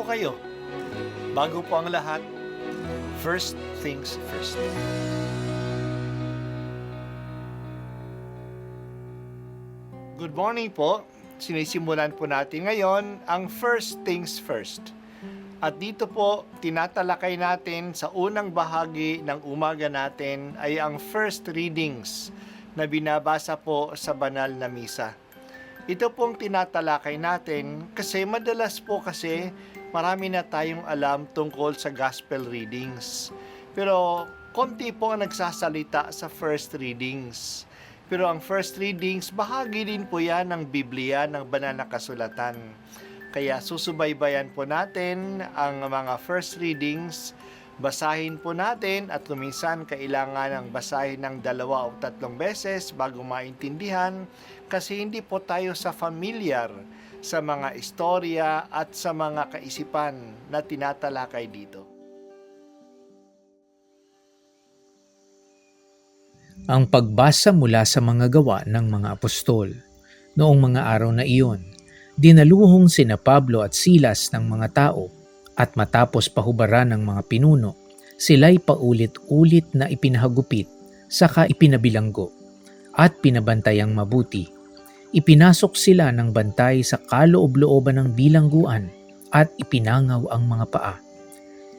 kayo? Bago po ang lahat, first things first. Good morning po. Sinisimulan po natin ngayon ang first things first. At dito po, tinatalakay natin sa unang bahagi ng umaga natin ay ang first readings na binabasa po sa banal na misa. Ito pong tinatalakay natin kasi madalas po kasi marami na tayong alam tungkol sa gospel readings. Pero konti po ang nagsasalita sa first readings. Pero ang first readings, bahagi din po yan ng Biblia, ng banal na kasulatan. Kaya susubaybayan po natin ang mga first readings, basahin po natin at luminsan kailangan ng basahin ng 2 o 3 beses bago maintindihan kasi hindi po tayo familiar sa mga istorya at sa mga kaisipan na tinatalakay dito. Ang pagbasa mula sa mga gawa ng mga apostol. Noong mga araw na iyon, dinaluhong sina Pablo at Silas ng mga tao at matapos pahubaran ng mga pinuno, sila'y paulit-ulit na ipinahagupit saka ipinabilanggo at pinabantayang mabuti. Ipinasok sila ng bantay sa kaloob-looban ng bilangguan at ipinangaw ang mga paa.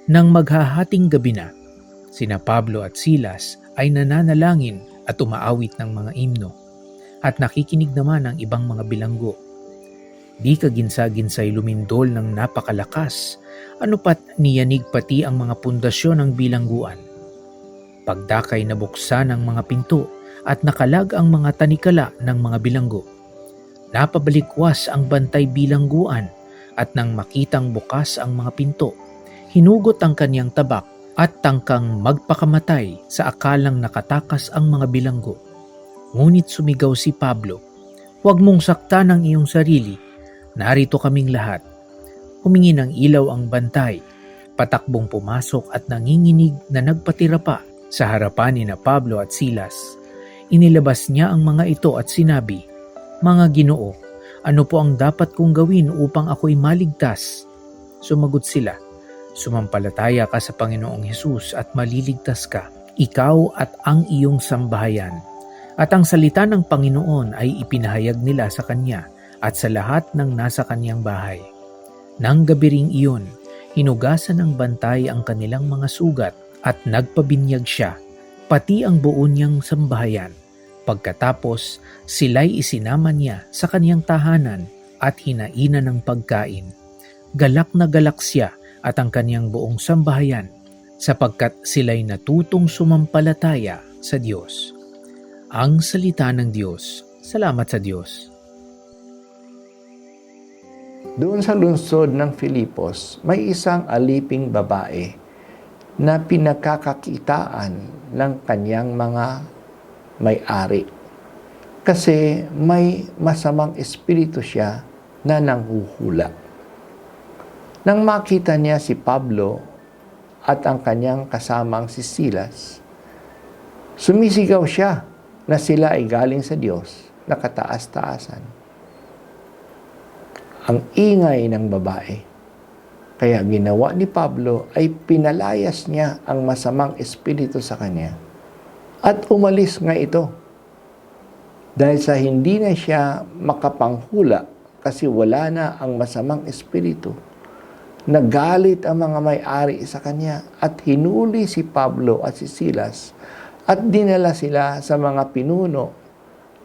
Nang maghahating gabi na, sina Pablo at Silas ay nananalangin at umaawit ng mga himno at nakikinig naman ng ibang mga bilanggo. Di kaginsa-ginsay lumindol ng napakalakas, ano pat niyanig pati ang mga pundasyon ng bilangguan. Pagdakay nabuksan ang mga pinto at nakalag ang mga tanikala ng mga bilanggo. Napabalikwas ang bantay bilangguan at nang makitang bukas ang mga pinto, hinugot ang kanyang tabak at tangkang magpakamatay sa akalang nakatakas ang mga bilanggo. Ngunit sumigaw si Pablo, "Huwag mong saktan ang iyong sarili. Narito kaming lahat." Humingi ng ilaw ang bantay. Patakbong pumasok at nanginginig na nagpatira pa sa harapan ni na Pablo at Silas. Inilabas niya ang mga ito at sinabi, "Mga Ginoo, ano po ang dapat kong gawin upang ako'y maligtas?" Sumagot sila, "Sumampalataya ka sa Panginoong Hesus at maliligtas ka, ikaw at ang iyong sambahayan." At ang salita ng Panginoon ay ipinahayag nila sa kanya at sa lahat ng nasa kanyang bahay. Nang gabi ring iyon, hinugasan ng bantay ang kanilang mga sugat at nagpabinyag siya, pati ang buo niyang sambahayan. Pagkatapos, sila'y isinama niya sa kaniyang tahanan at hinainan ng pagkain. Galak na galak siya at ang kaniyang buong sambahayan sapagkat sila'y natutong sumampalataya sa Diyos. Ang salita ng Diyos. Salamat sa Diyos. Doon sa lungsod ng Filipos, may isang aliping babae na pinakakakitaan ng kanyang mga may-ari. Kasi may masamang espiritu siya na nanghuhula. Nang makita niya si Pablo at ang kanyang kasamang si Silas, sumisigaw siya na sila ay galing sa Diyos na kataas-taasan. Ang ingay ng babae. Kaya ginawa ni Pablo ay pinalayas niya ang masamang espiritu sa kanya. At umalis nga ito. Dahil sa hindi na siya makapanghula kasi wala na ang masamang espiritu, nagalit ang mga may-ari sa kanya at hinuli si Pablo at si Silas at dinala sila sa mga pinuno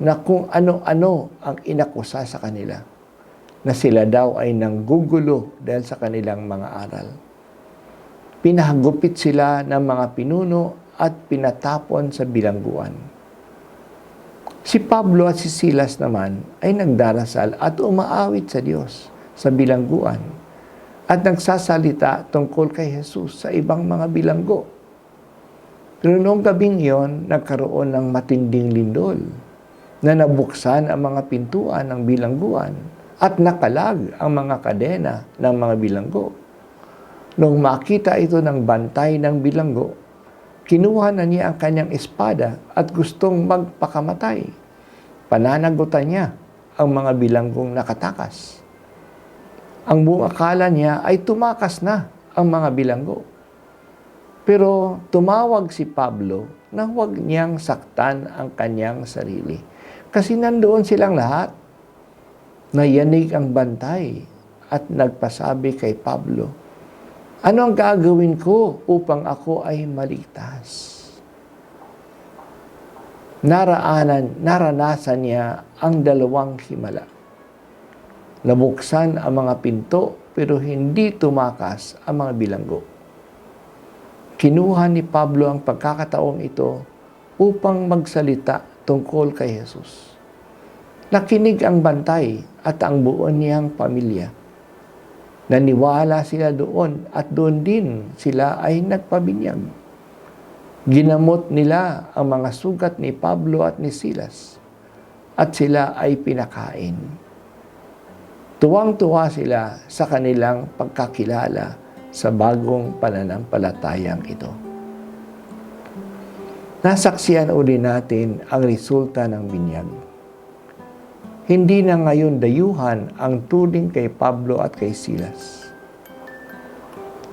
na kung ano-ano ang inakusa sa kanila, na sila daw ay nanggugulo dahil sa kanilang mga aral. Pinahagupit sila ng mga pinuno at pinatapon sa bilangguan. Si Pablo at si Silas naman ay nagdarasal at umaawit sa Diyos sa bilangguan at nagsasalita tungkol kay Jesus sa ibang mga bilanggo. Pero noong gabing iyon, nagkaroon ng matinding lindol na nabuksan ang mga pintuan ng bilangguan at nakalag ang mga kadena ng mga bilanggo. Nung makita ito ng bantay ng bilanggo, kinuha na niya ang kanyang espada at gustong magpakamatay. Pananagutan niya ang mga bilanggong nakatakas. Ang buong akala niya ay tumakas na ang mga bilanggo. Pero tumawag si Pablo na huwag niyang saktan ang kanyang sarili. Kasi nandoon silang lahat. Nayanig ang bantay at nagpasabi kay Pablo, ano ang gagawin ko upang ako ay maligtas? Naranasan niya ang dalawang himala. Nabuksan ang mga pinto pero hindi tumakas ang mga bilanggo. Kinuha ni Pablo ang pagkakataong ito upang magsalita tungkol kay Jesus. Nakinig ang bantay at ang buo niyang pamilya. Naniwala sila doon at doon din sila ay nagpabinyag. Ginamot nila ang mga sugat ni Pablo at ni Silas at sila ay pinakain. Tuwang-tuwa sila sa kanilang pagkakilala sa bagong pananampalatayang ito. Nasaksiyan uli natin ang resulta ng binyag. Hindi na ngayon dayuhan ang tuling kay Pablo at kay Silas.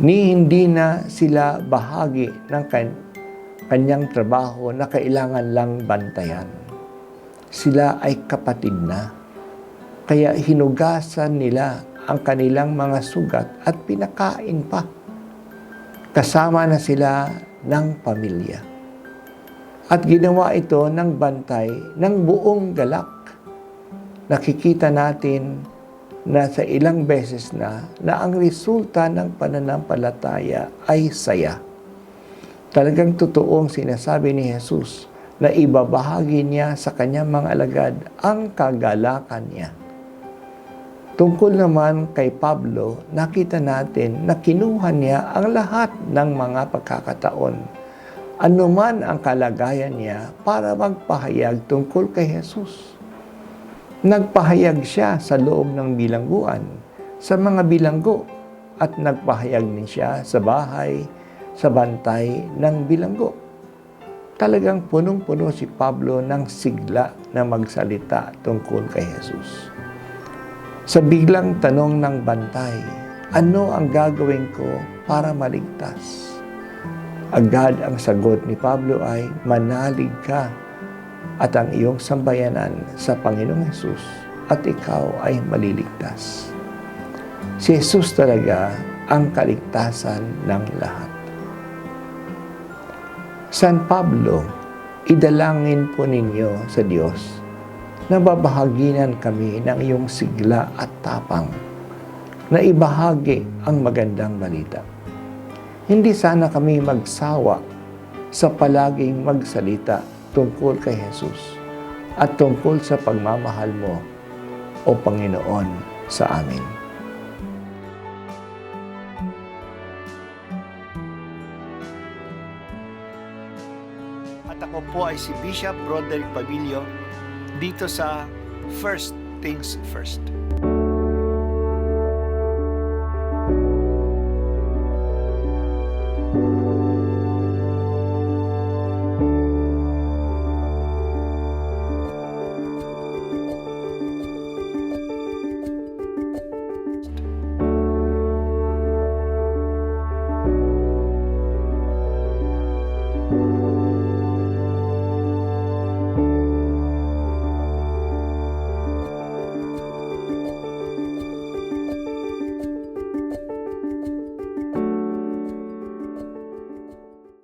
Hindi na sila bahagi ng kanyang trabaho na kailangan lang bantayan. Sila ay kapatid na. Kaya hinugasan nila ang kanilang mga sugat at pinakain pa. Kasama na sila ng pamilya. At ginawa ito ng bantay ng buong galak. Nakikita natin na sa ilang beses na ang resulta ng pananampalataya ay saya. Talagang totoong sinasabi ni Jesus na ibabahagi niya sa kanyang mga alagad ang kagalakan niya. Tungkol naman kay Pablo, nakita natin na kinuha niya ang lahat ng mga pagkakataon, anuman ang kalagayan niya para magpahayag tungkol kay Jesus. Nagpahayag siya sa loob ng bilangguan, sa mga bilanggo, at nagpahayag din siya sa bahay, sa bantay ng bilanggo. Talagang punong-puno si Pablo ng sigla na magsalita tungkol kay Jesus. Sa biglang tanong ng bantay, ano ang gagawin ko para maligtas? Agad ang sagot ni Pablo ay, manalig ka at ang iyong sambayanan sa Panginoong Jesus at ikaw ay maliligtas. Si Jesus talaga ang kaligtasan ng lahat. San Pablo, idalangin po ninyo sa Diyos na babahaginan kami ng iyong sigla at tapang na ibahagi ang magandang balita. Hindi sana kami magsawa sa palaging magsalita tungkol kay Jesus at tungkol sa pagmamahal mo, o Panginoon, sa amin. At ako po ay si Bishop Broderick Pabilio dito sa First Things First.